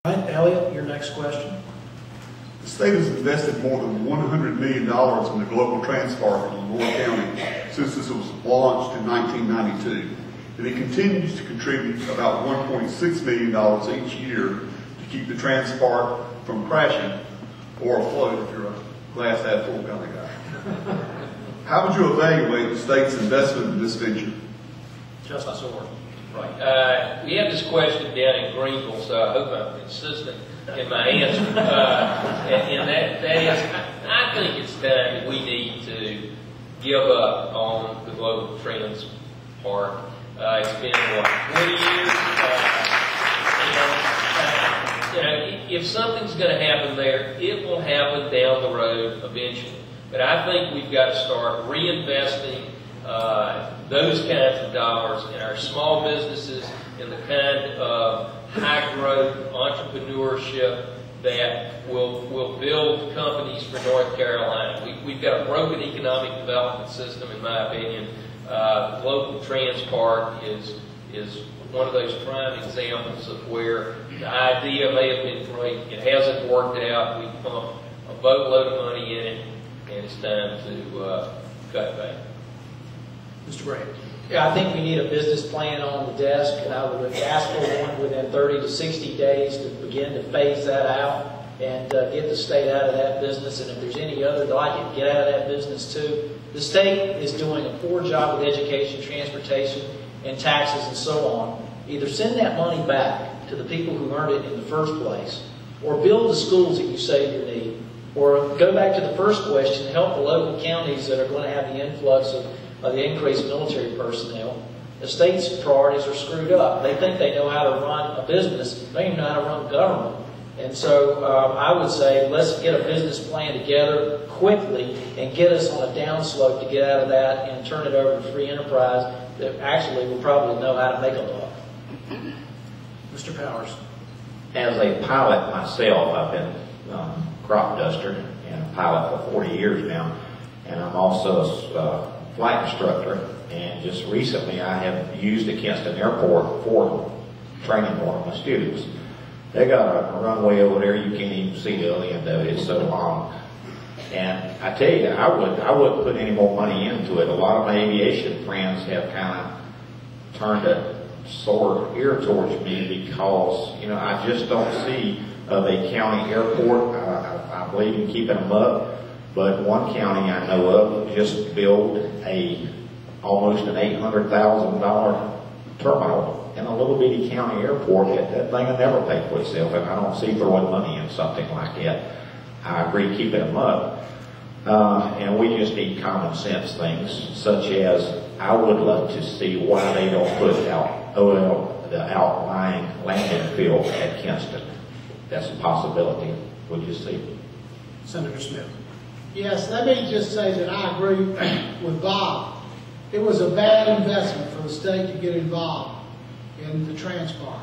All right, Elliot, your next question. The state has invested more than $100 million in the global TransPark in Lower County since this was launched in 1992. And it continues to contribute about $1.6 million each year to keep the TransPark from crashing or afloat if you're a glass half full kind of guy. How would you evaluate the state's investment in this venture? Justice Orr. Right. We have this question down in Greenville, so I hope I'm consistent in my answer. And that is, I think it's time that we need to give up on the global TransPark. It's been, what, 20 years? If something's going to happen there, it will happen down the road eventually. But I think we've got to start reinvesting those kinds of dollars in our small businesses, in the kind of high-growth entrepreneurship that will build companies for North Carolina. We've got a broken economic development system, in my opinion. The global TransPark is one of those prime examples of where the idea may have been great. It hasn't worked out. We pumped a boatload of money in it, and it's time to cut back. Mr. Gray. Yeah, I think we need a business plan on the desk, and I would ask for one within 30 to 60 days to begin to phase that out and get the state out of that business. And if there's any other like it, get out of that business too. The state is doing a poor job with education, transportation, and taxes and so on. Either send that money back to the people who earned it in the first place, or build the schools that you say you need, or go back to the first question, help the local counties that are going to have the influx of the increased military personnel. The state's priorities are screwed up. They think they know how to run a business. They don't even know how to run government. And so I would say let's get a business plan together quickly and get us on a downslope to get out of that and turn it over to free enterprise that actually will probably know how to make a buck. Mr. Powers. As a pilot myself, I've been crop duster and a pilot for 40 years now, and I'm also a flight instructor, and just recently I have used the Kinston Airport for training one of my students. They got a runway over there, you can't even see the other end of it, it's so long. And I tell you, I wouldn't put any more money into it. A lot of my aviation friends have kind of turned a sore ear towards me because, you know, I just don't see of a county airport. I believe in keeping them up. But one county I know of just built almost an $800,000 terminal in a little bitty county airport. That thing will never pay for itself, and I don't see throwing money in something like that. I agree keeping them up. And we just need common sense things, such as I would love to see why they don't put out the outlying landing field at Kinston. That's a possibility. Would you see? Senator Smith. Yes, let me just say that I agree with Bob. It was a bad investment for the state to get involved in the TransPark.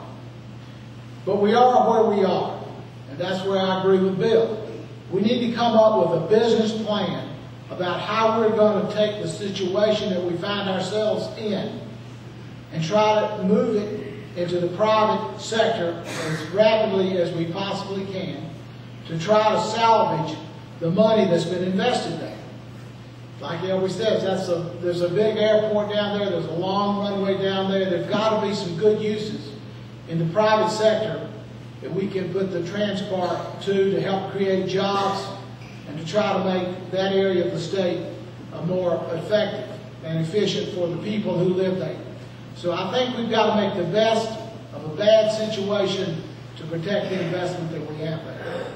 But we are where we are, and that's where I agree with Bill. We need to come up with a business plan about how we're going to take the situation that we find ourselves in and try to move it into the private sector as rapidly as we possibly can to try to salvage the money that's been invested there. Like he always says, there's a big airport down there, there's a long runway down there, there's got to be some good uses in the private sector that we can put the TransPark to help create jobs and to try to make that area of the state more effective and efficient for the people who live there. So I think we've got to make the best of a bad situation to protect the investment that we have there.